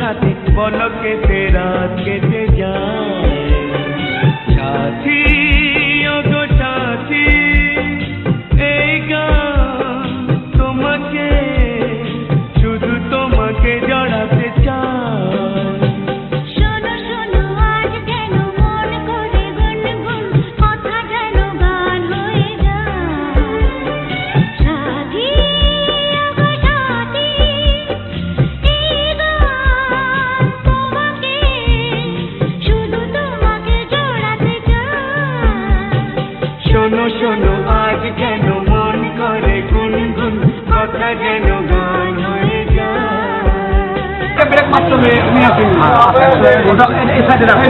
हाथे बोलो केते रात केटे जाए साथी ओ गो साथी এই গান তোমাকে শুধু তোমাকে জড়াতে চাই শোনো শোনো আজ কেন মন করে গুনগুন কথা যেন গান হয়ে যায় সাথী গো সাথী এই গান তোমাকে শুধু তোমাকে জড়াতে চাই শোনো শোনো আজ কেন মন করে গুনগুন কথা যেন গান হয়ে যায় ব্রেক মাত্র তুমি আসি ওটা এই সাইডে রাখো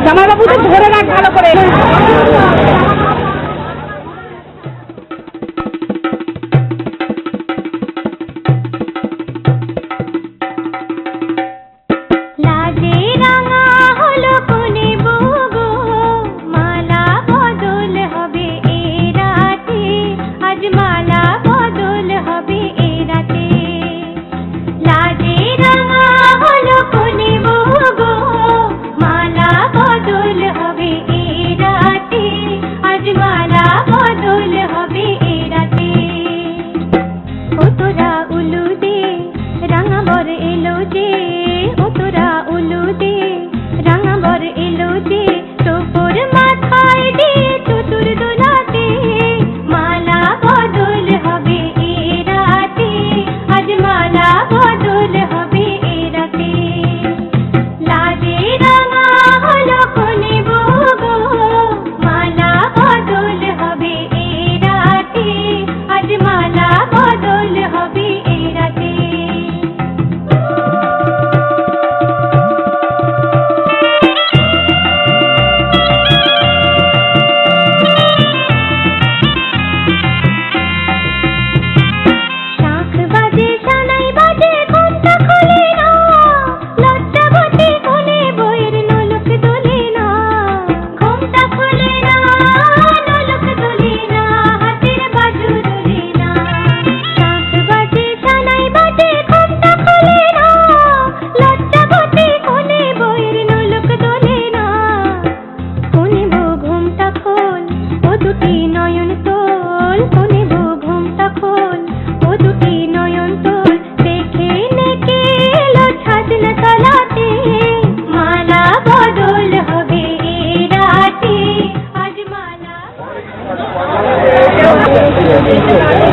জামাইবাবু তো ধরে রাখ ভালো করে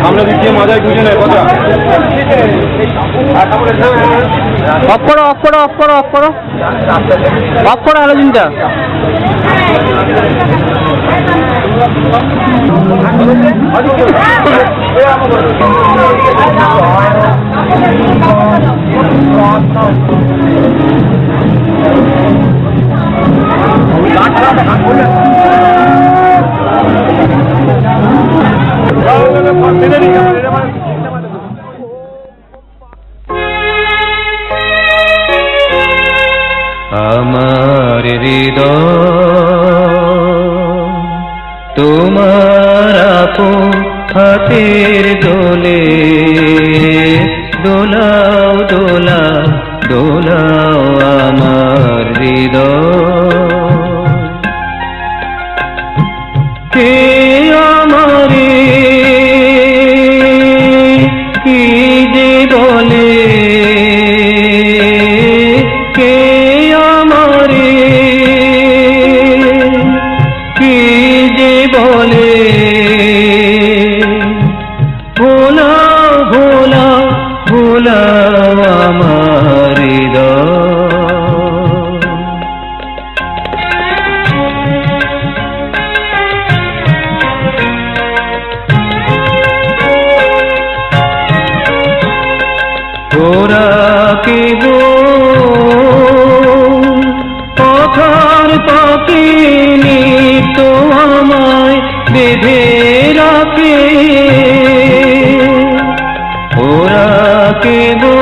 আমরা দিচ্ছি মজায় বুঝে নেয় কথা অফ করো অফ করো অফ করো অফ করো অফ করো হ্যালোজিনটা। আমার হৃদয় তোমার আপন হাতের দোলে দোলাও দোলাও দোলাও আমার হৃদয়। কে আমারে কি যে বলে, কে আমারে কি যে বলে, ভোলাও ভোলাও ভোলাও আমার হৃদয়। তোরা কে গো পথার পাখি নিত আমায় বেঁধে রাখে, ওরা কে গো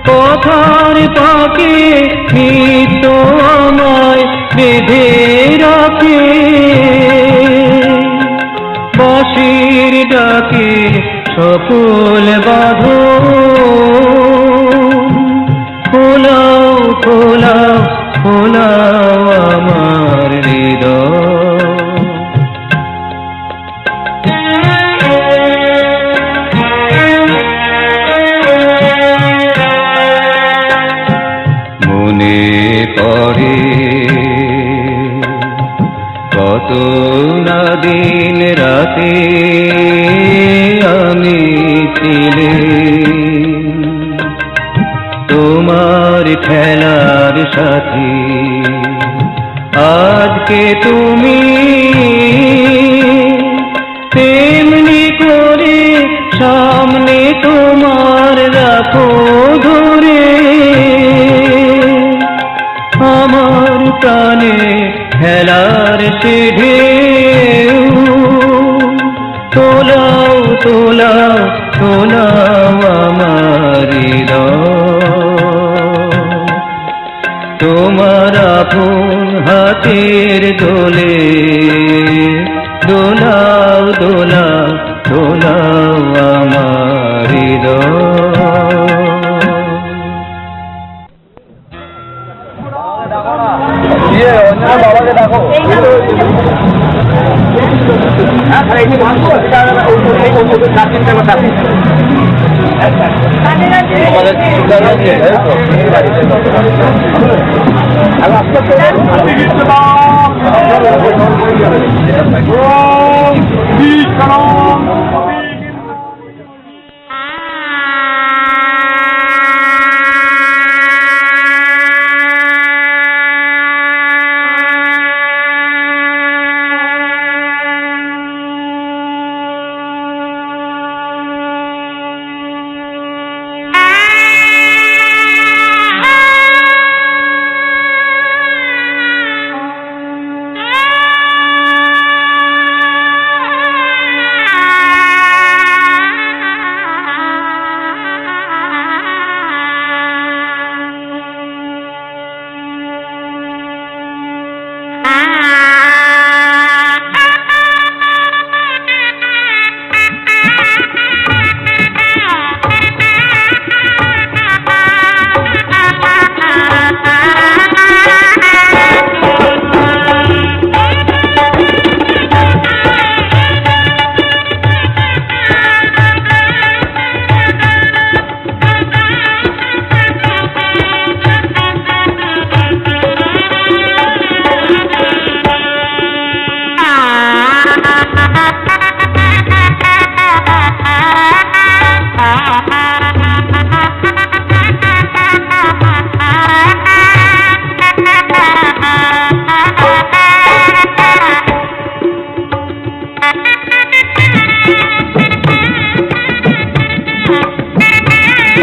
পথার পাখি নিত আমায় বেঁধে রাখে, বাঁশির ডাকে সকল বাঁধো খোলাও খোলাও খোলাও আমার হৃদয়। মনে পড়ে কত না দিন রাতে আমি ছিলে তোমার খেলার সাথী, আজকে তুমি তেমনি করে সামনে তোমার রাখো ধরে আমার প্রাণে খেলার সে ঢেউ, তোলাও তোলাও তোলাও আমার হৃদয়। তোমার আপন হাতের দোলে দোলাও দোলাও দোলাও আমার হৃদয়। বাবাকে ডাকো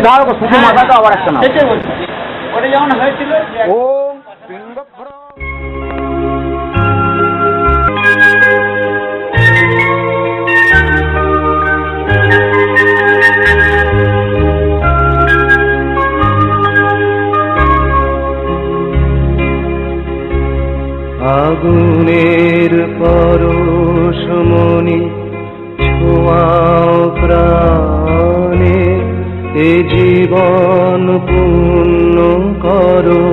ধরো শুধু মাথাটা আবার একটা না ওটা যেমন হয়েছিল ও আগুনের পরশমণি ছোঁয়াও প্রাণে এ জীবন পূর্ণ করো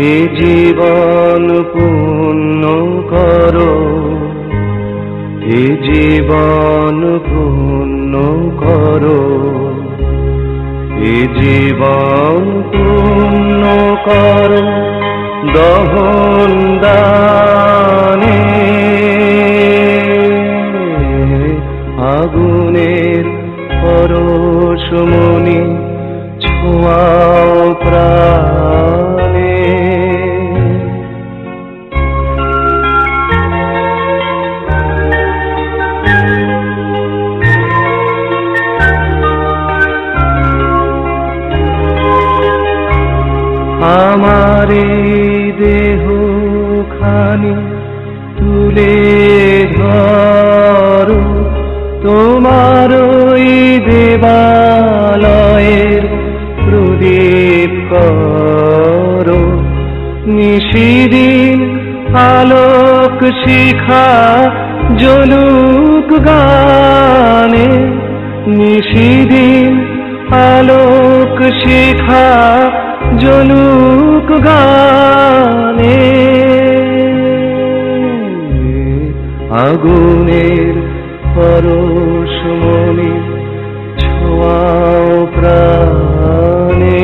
এ জীবন পূর্ণ করো এ জীবন পূর্ণ করো এ জীবন পূর্ণ করো দহন দানে আগুনের পরশমণি ছোঁয়াও প্রাণে আমার দেহ খানি তুলে ধরো তোমার ওই দেবালয়ের প্রদীপ করো নিশিদিন আলোক শিখা জ্বলুক গানে নিশিদিন আলোক শিখা জ্বলুক গানে আগুনের পরশমণি ছোঁয়াও প্রাণে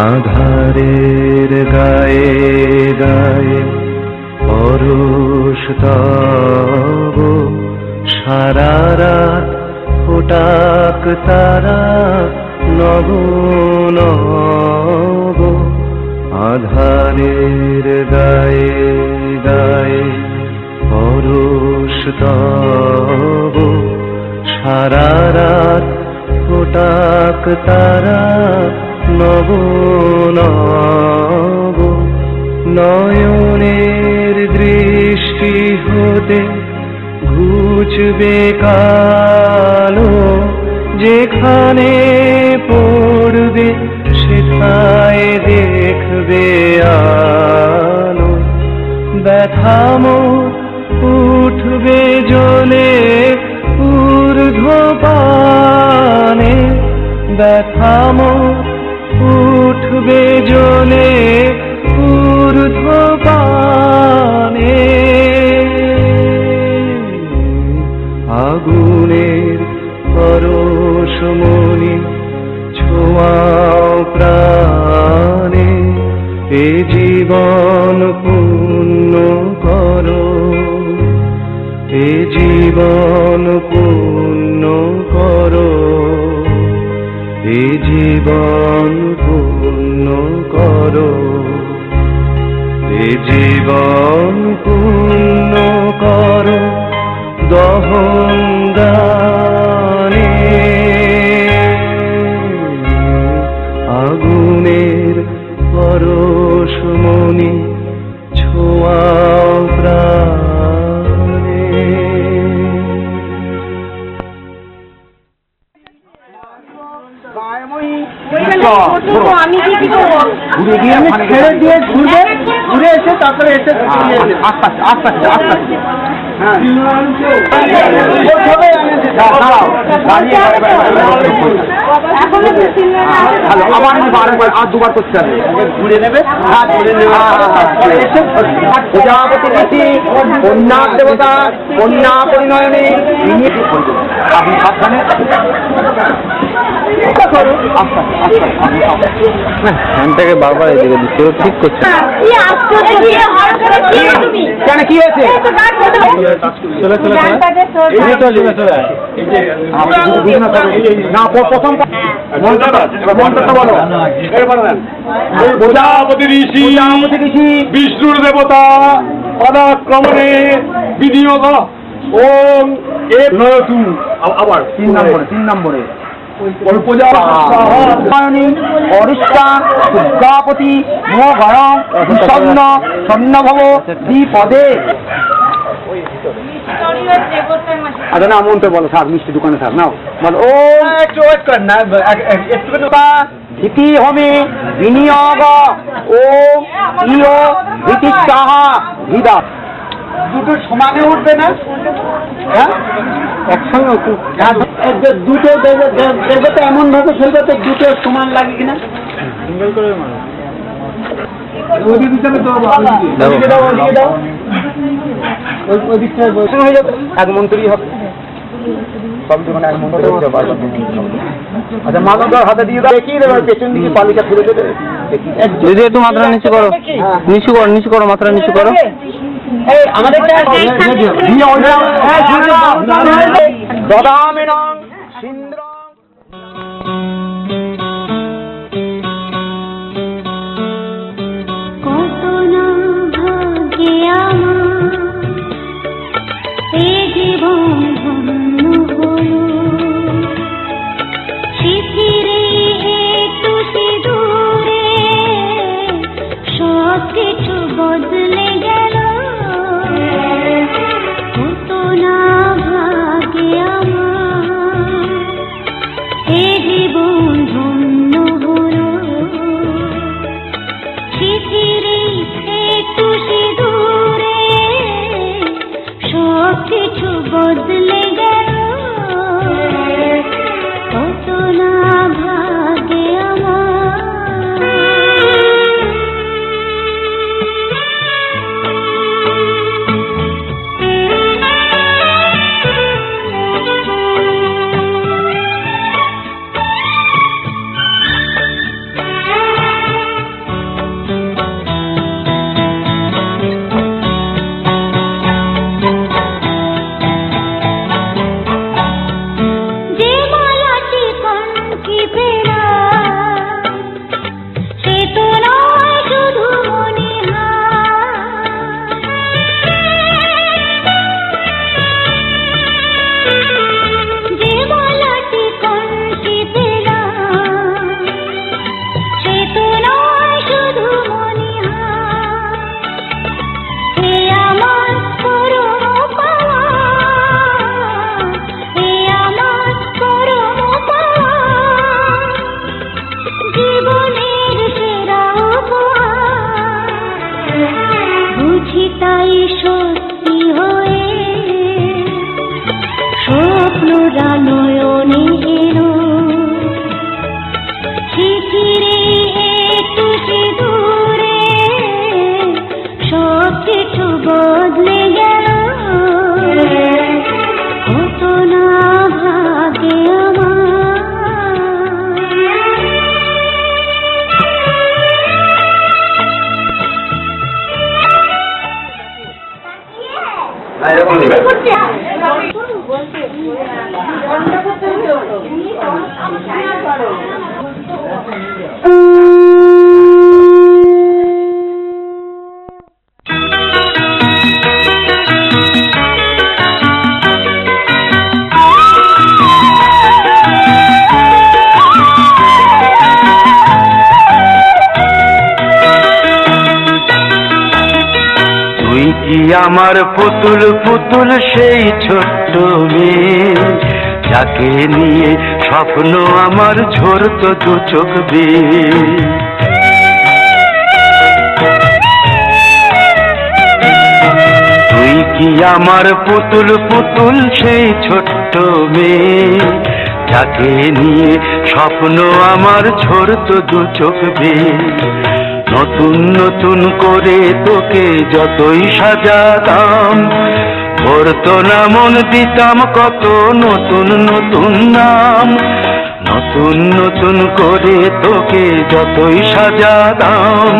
আধারের গায়ে গায়ে পরশ তব সারা রাত ফোটাক তারা নব নব আধারের গায়ে গায়ে পরশ তব সারা রাত ফোটাক তারা নব নব নয়নের দৃষ্টি হতে ঘুচবে কালো যেখানে পড়বে সেথায় দেখবে আলো ব্যথামো উঠবে জ্বলে ঊর্ধ্বপানে ব্যথামো উঠবে জ্বলে ঊর্ধ্বপানে আগুনের পরশমণি ছোঁয়াও প্রাণে এ জীবন পূর্ণ করো এ জীবন পূর্ণ করো এ জীবন পূর্ণ করো এ জীবন পূর্ণ করো দহন দানে আগুনের পরশমণি ছোঁয়াও প্রাণে আমি কি করবো ঘুরে গিয়ে ছেড়ে দিয়ে ঘুরবে ঘুরে এসে তারপরে এসে আস্তে আস্তে আস্তে আস্তে আবার আর দুবার করতে হবে ঘুরে নেবে প্রজাপতি ঋষি কন্যা দেবতা কন্যা পরিণয়নে আপনি সাবধানে ফ্যানটাকে বারবার এদিকে দিচ্ছে ঠিক করছে কি আশ্চর্য কেন কি হয়েছে? প্রজাপতি ঋষি বিষ্ণুর দেবতা পদাক্রমণে বিনিয়োগ ওম আবার 3 নম্বরে অরিষ্টা প্রজাপতি মহাভয়ং বিষণ্ণ সন্নভব দ্বিপদে। আচ্ছা না মন্ত্র বলো, থাক মিষ্টি দোকানে থাক, নাও বলো। ও একটু ওয়েট কর না, ইতি হোমে বিনিয়োগ ও ইয় ভীতিষ্কাহ ভিদা। দুটো সমানে উঠবে না? হ্যাঁ একসঙ্গে দুটো দেবে তো এমন ভাবে ফেলবে তো দুটো সমান লাগে কিনা? সিঙ্গেল করে এক মন্ত্রী হবে, সব দোকানে এক মন্ত্রী হতে পারবে। আচ্ছা মানবদার হাতে দিয়ে দেখিয়ে দেবে, পেছন দিকে পালিকা ফেলে দেবে। দিদি একটু মাত্রা নিচু করো, নিচু করো মাত্রা নিচু করো। আমাদের দদামিনং সিন্দ্রং। কত না ভাগ্যে আমার এই জীবন ধন্য হলো, শিশিরে একটু সিঁদুরে সব কিছু বদলে গেল। কত না ভাগ্যে আমার এই জীবন ধন্য হলো, শিশিরে একটু সিঁদুরে সব কিছু বদলে গেল। কত না ভাগ্যে যে মালাটি কণ্ঠে পেরা সে তো নয় শুধু মণিহার। যে মালাটি কণ্ঠে পেরা সে তো নয় শুধু মণিহার। হে আমার পরম পাওয়া, হে আমার পরম পাওয়া, জীবনের সেরা উপহার। বুঝি তাই সত্যি হয়ে স্বপ্নরা নয়নে এলো, শিশিরে একটু সিঁদুরে সব কিছু বদলে গেল। কত না ভাগ্যে তুই কি আমার পুতুল পুতুল সেই ছোট্ট মেয়ে, যাকে নিয়ে স্বপ্ন আমার ঝরতো দু চোখ বেয়ে। তুই কি আমার পুতুল পুতুল সেই ছোট্ট মেয়ে, যাকে নিয়ে স্বপ্ন আমার ঝরতো দু চোখ বেয়ে। নতুন নতুন করে তোকে যতই সাজাতাম, ভরতো না মন, দিতাম কত নতুন নতুন নাম। নতুন নতুন করে তোকে যতই সাজাতাম,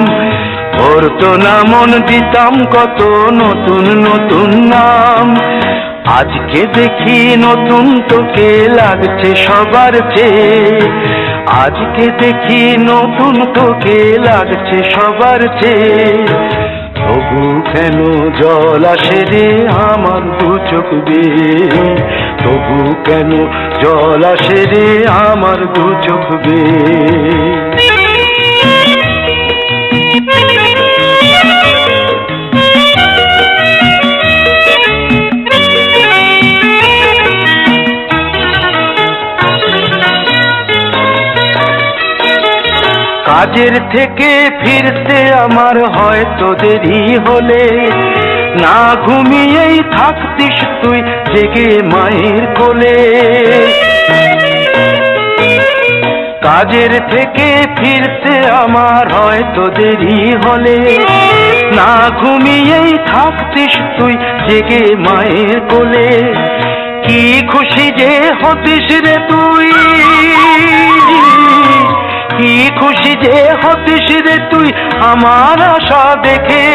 ধরতো না মন, দিতাম কত নতুন নতুন নাম। আজকে দেখি নতুন তোকে লাগছে সবার চেয়ে, আজকে দেখি নতুন তোকে লাগছে সবার চেয়ে। তবু কেন জল আসে রে আমার দু চোখ বেয়ে, তবু কেন জল আসে রে আমার দু চোখ বেয়ে। কাজের থেকে ফিরতে আমার হয়তো দেরি হলে, না ঘুমিয়েই থাকতিস তুই জেগে মায়ের কোলে। কাজের থেকে ফিরতে আমার হয়তো দেরি হলে, না ঘুমিয়েই থাকতিস তুই জেগে মায়ের কোলে। কি খুশি যে হতিস রে তুই, কি খুশি যে হতিস রে তুই আমার আশা দেখে।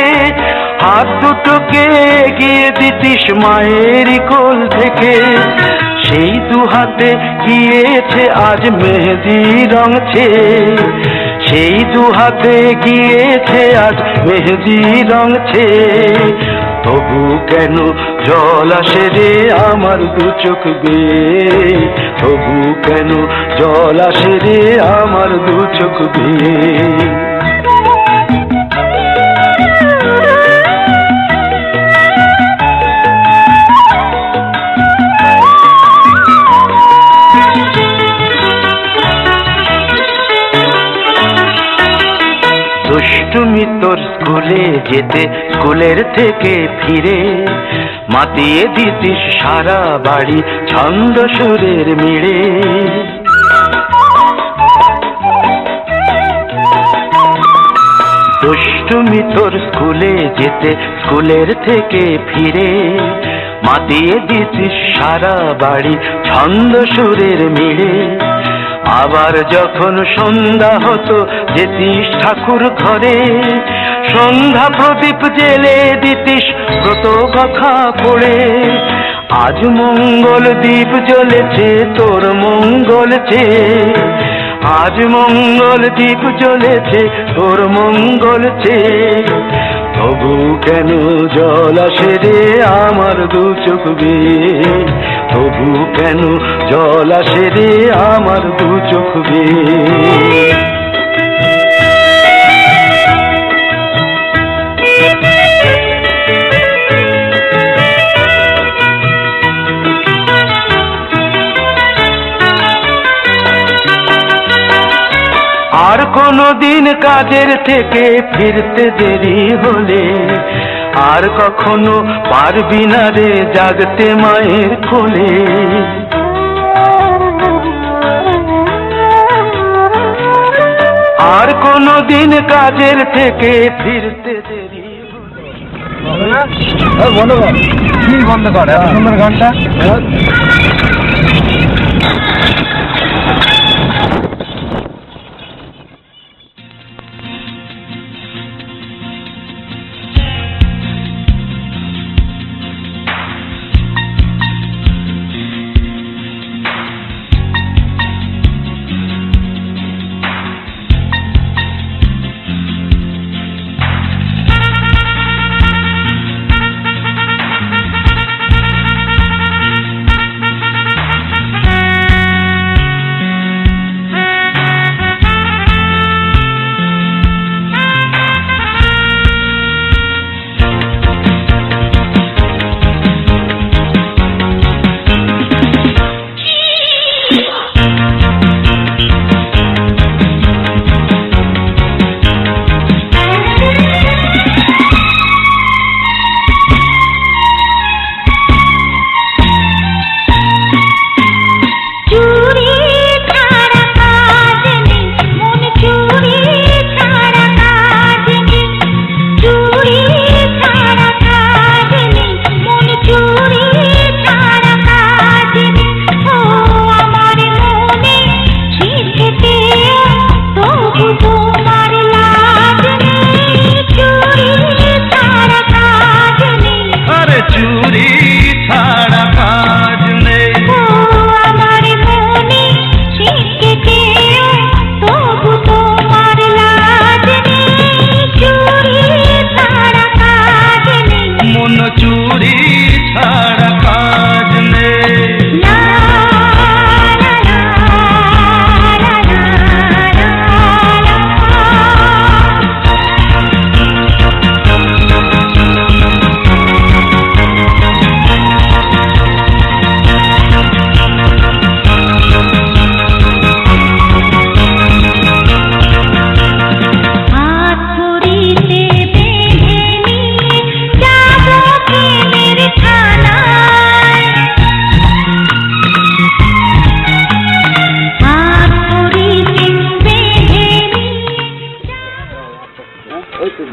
হাত দুটোকে এগিয়ে দিতিস মায়ের কোল থেকে, সেই দু হাতে গিয়েছে আজ মেহেদি রঙছে, সেই দু হাতে গিয়েছে আজ মেহেদি রঙছে। তবু কেন জল আসে রে আমার দু চোখ বেয়ে, তবু কেন জল আসে রে আমার দু চোখ বেয়ে। দুষ্টুমি তোর স্কুলে যেতে, স্কুলের থেকে ফিরে মাতিয়ে দিতিস সারা বাড়ি ছন্দ সুরের মিড়ে। দুষ্টুমি তোর স্কুলে যেতে, স্কুলের থেকে ফিরে মাতিয়ে দিতিস সারা বাড়ি ছন্দ সুরের মিড়ে। আবার যখন সন্ধ্যা হতো যেতিস ঠাকুর ঘরে, সন্ধ্যা প্রদীপ জেলে দিতিস ব্রত কথা পড়ে। আজ মঙ্গল দ্বীপ জ্বলেছে তোর মঙ্গল চেয়ে, আজ মঙ্গল দ্বীপ জ্বলেছে তোর মঙ্গল চেয়ে। তবু কেন জল আসে রে আমার দু চোখ বেয়ে, তবু কেন জল আসে রে আমার দু চোখ বেয়ে। আর কোনদিন কাজের থেকে ফিরতে দেরি হলে, আর কখনো পারবি না রে জাগতে মায়ের কোলে। আর কোনদিন কাজের থেকে ফিরতে দেরি হলে। বন্ধ কর, কি বন্ধ কর, এত সুন্দর গানটা।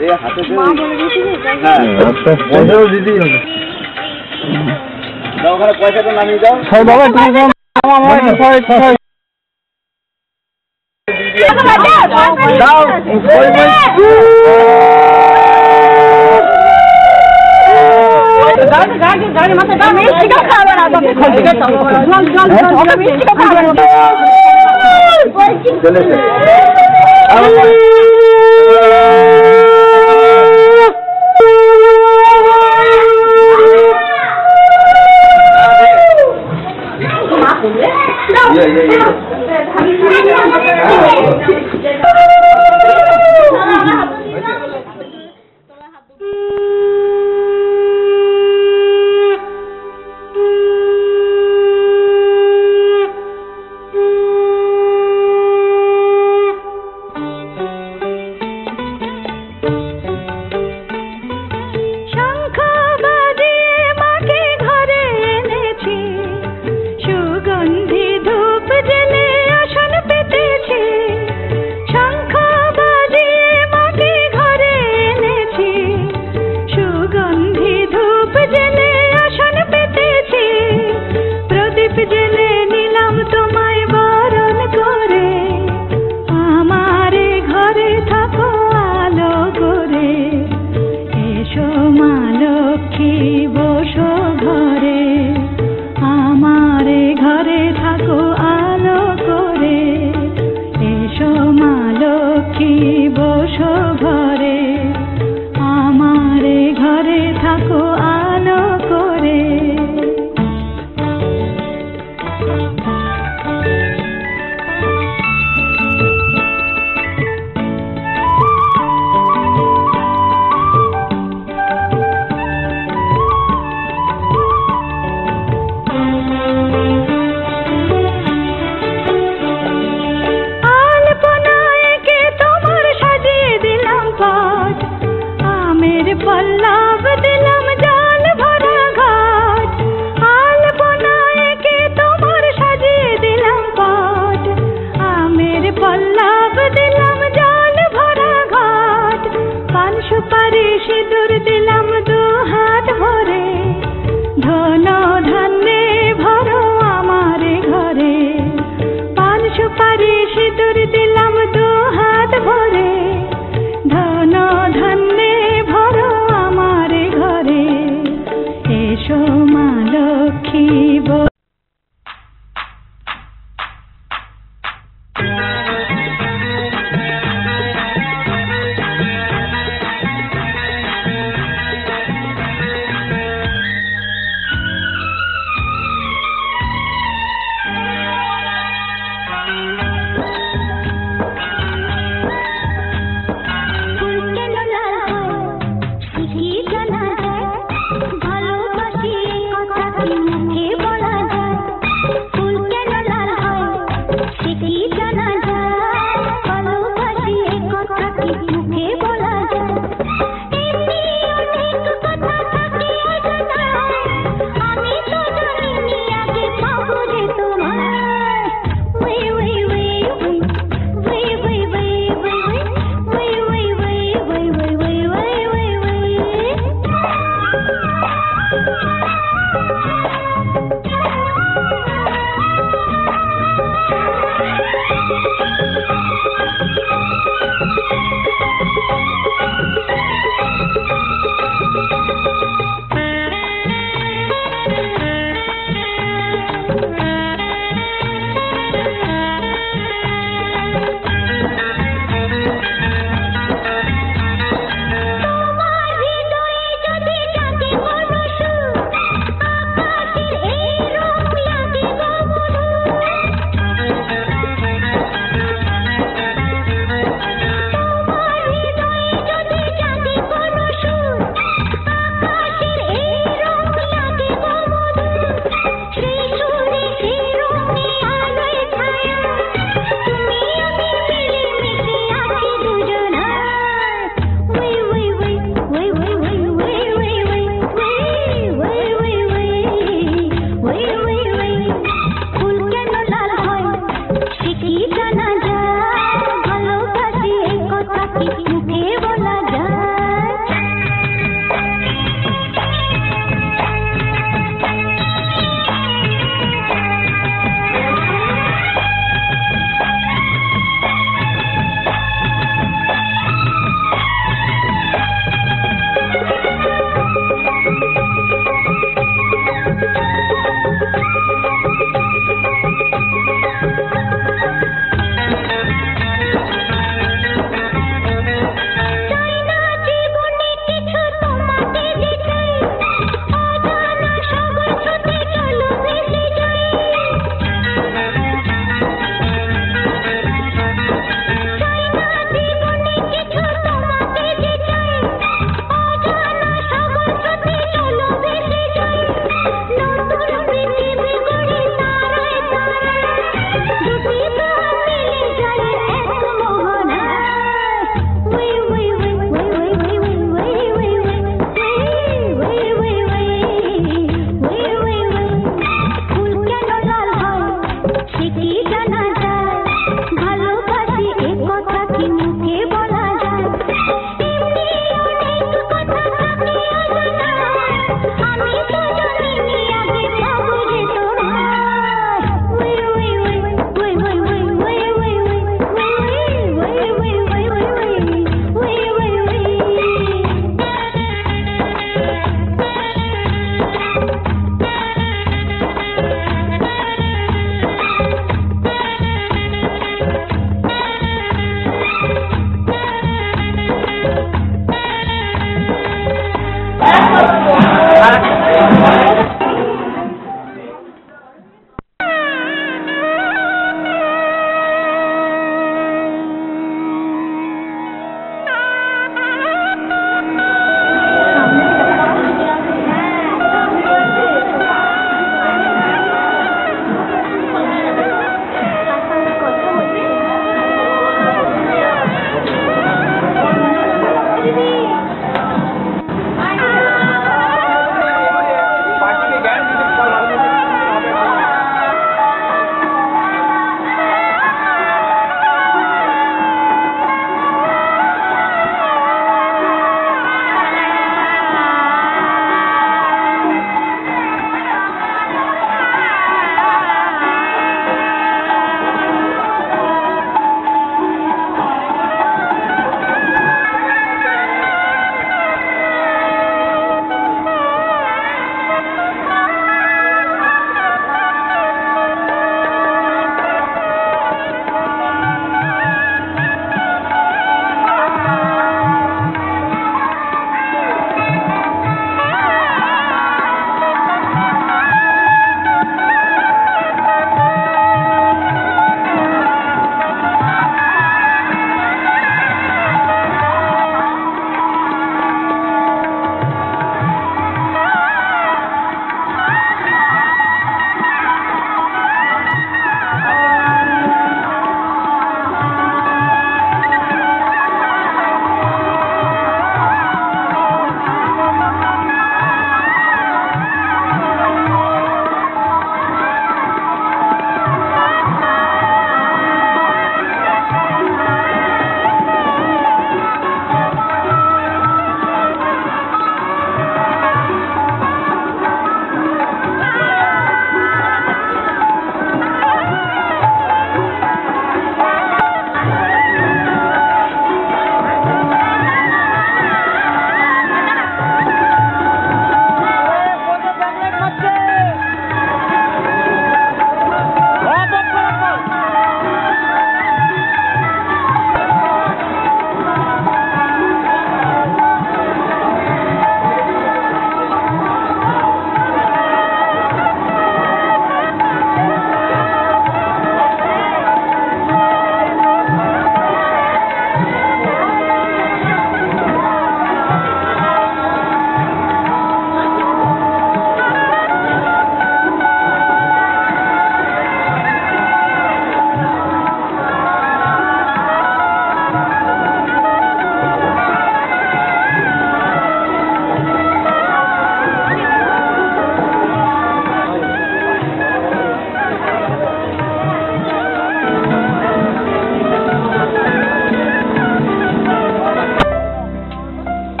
হাতে হ্যাঁ পয়সাও দিতেই হবে। ওখানে পয়সাটা নামিয়ে দাও। বাবা দাও গাড়ি মাথা দাম মিষ্টি খাওয়া না তুমি খোঁজে দাও জল মিষ্টি খাওয়া না চলে আলপনায় কে তোমার সাজিয়ে দিল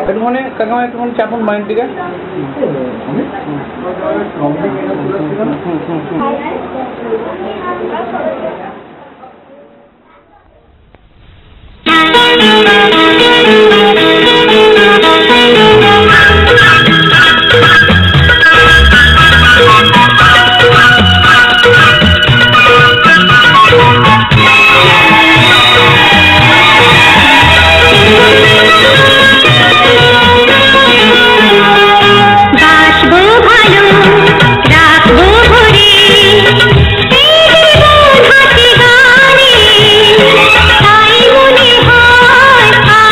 একটুখানি কাকামা একটুখানি চাপুন বাইরের দিকে। তাই মনে হয়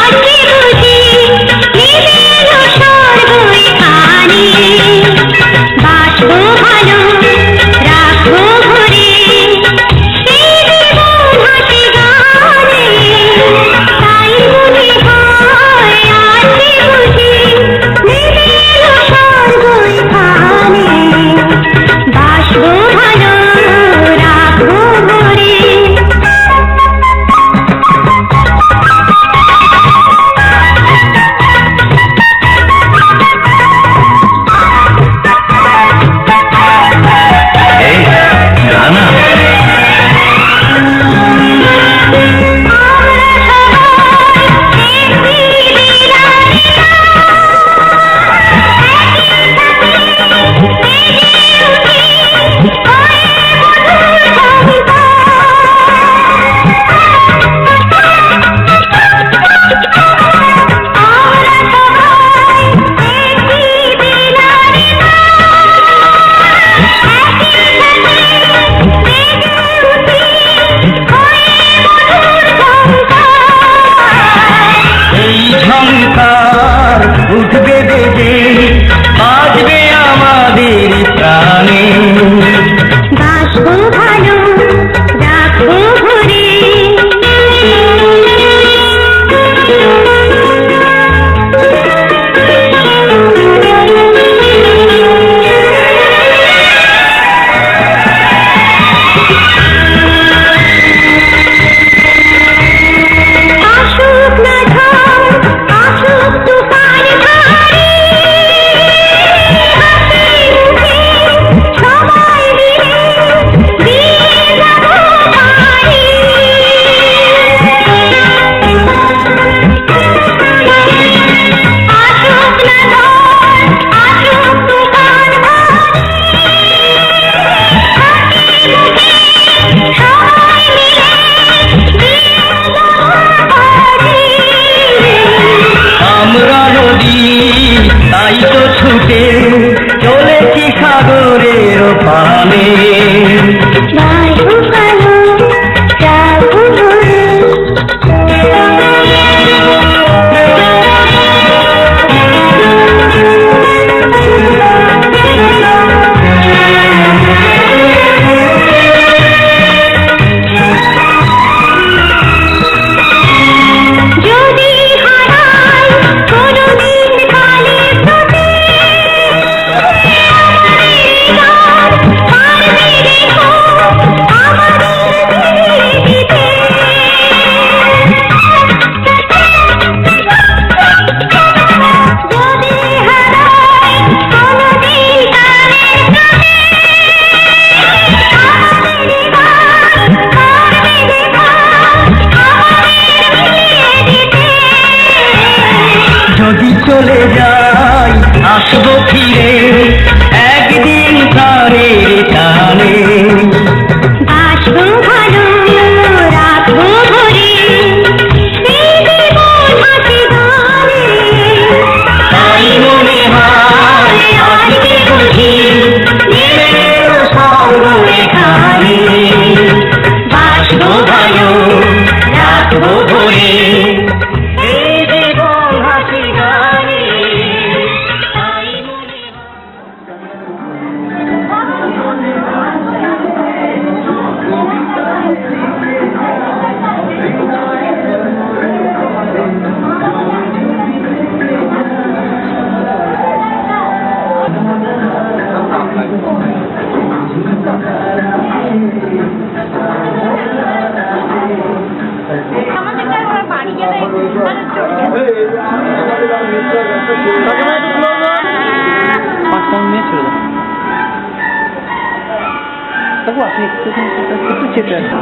ডাক্তারবাবু আপনি একটু চেপে আসুন।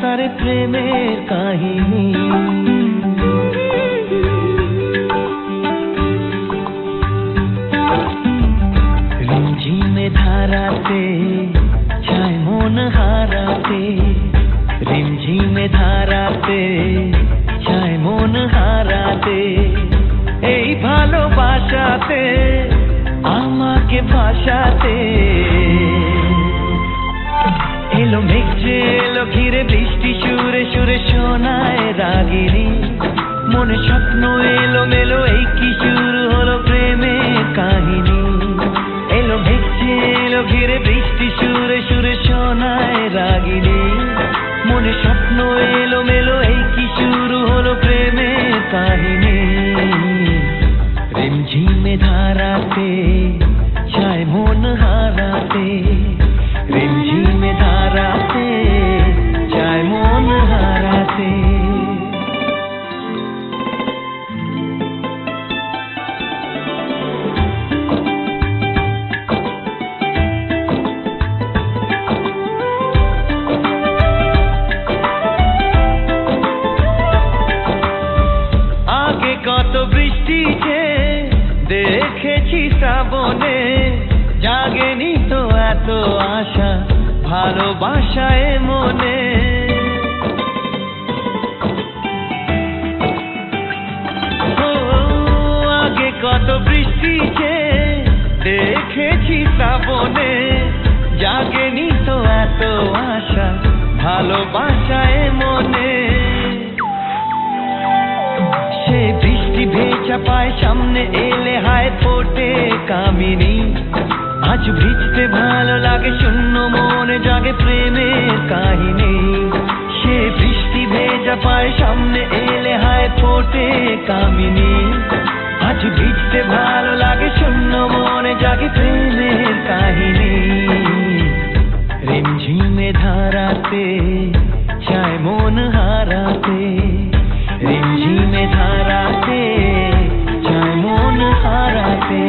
সারে প্রেমের কাহিনী রিমঝিমে ধারাতে চায় মন হারাতে রিমঝিমে ধারাতে চায় মন হারাতে এই ভালোবাসাতে আমাকে ভাসাতে এলো মেঘে এলো ঘিরে বৃষ্টি সুরে সুরে শোনায় রাগিনী মনে স্বপ্ন এলো মেলো এই কি শুরু হলো প্রেমের কাহিনী এলো মেঘে এলো ঘিরে বৃষ্টি সুরে সুরে শোনায় রাগিনী মনে স্বপ্ন এলো মেলো এই কি শুরু হলো প্রেমের কাহিনী রিমঝিমে ধারাতে চায় মন হারাতে রিমঝিমে ধারাতে চায় মন হারাতে আগে কত বৃষ্টিতে দেখেছি শ্রাবণে জাগেনি তো এত আশা ভালোবাসায় মনে ও আগে কত বৃষ্টিতে দেখেছি শ্রাবণে জাগেনি তো এত আশা ভালোবাসায় মনে সে বৃষ্টি ভেজা পায় সামনে এলে হায় ফোটে কামিনী আজ ভিজতে ভালো লাগে শূন্য মনে জাগে প্রেমের কাহিনী সে বৃষ্টি ভেজা পায় সামনে এলে হায় ফোটে কামিনী আজ ভিজতে ভালো লাগে শূন্য মনে জাগে প্রেমের কাহিনী রিমঝিমে ধারাতে চায় মন হারাতে রিমঝিমে ধারাতে চায় মন হারাতে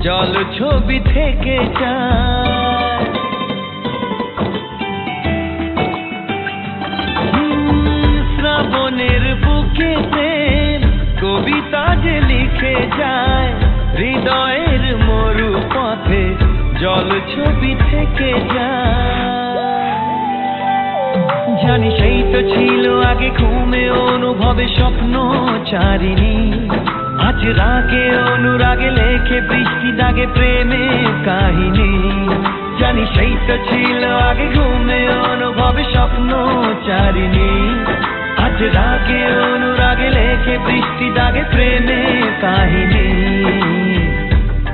জল ছবি থেকে যায়। শ্রাবণের বুকে প্রেম কবিতা যে লিখে যায়, হৃদয়ের মরু পথে জল ছবি থেকে যায়। জানি সেই তো ছিল আগে ঘুমে অনুভবে স্বপ্ন চারিণী, আজ রাগে অনুরাগে লেখে বৃষ্টি দাগে প্রেমে কাহিনী। জানি সেই তো ছিল আগে ঘুমে অনুভবে স্বপ্ন চারিণী, আজ রাগে অনুরাগে লেখে বৃষ্টি দাগে প্রেমে কাহিনী।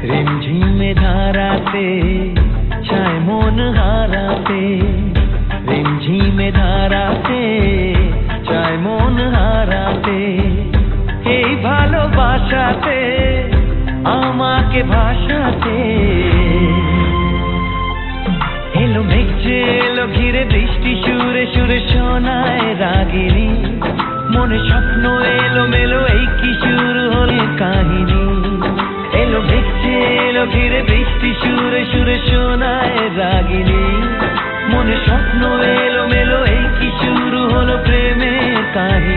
রিমঝিমে ধারাতে চায় মন হারাতে, রিমঝিমে ধারাতে চায় মন হারাতে, এই ভালোবাসাতে আমাকে ভাসাতে। এলো মেঘ যে এলো ঘিরে বৃষ্টি সুরে সুরে শোনায় রাগিনী, মনে স্বপ্ন এলো মেলো এই কি শুরু হলে কাহিনী। এলো মেঘ যে এলো ঘিরে বৃষ্টি সুরে সুরে শোনায় রাগিনী, মনে স্বপ্ন এলো মেলো এই কি শুরু হলো প্রেমের কাহিনী।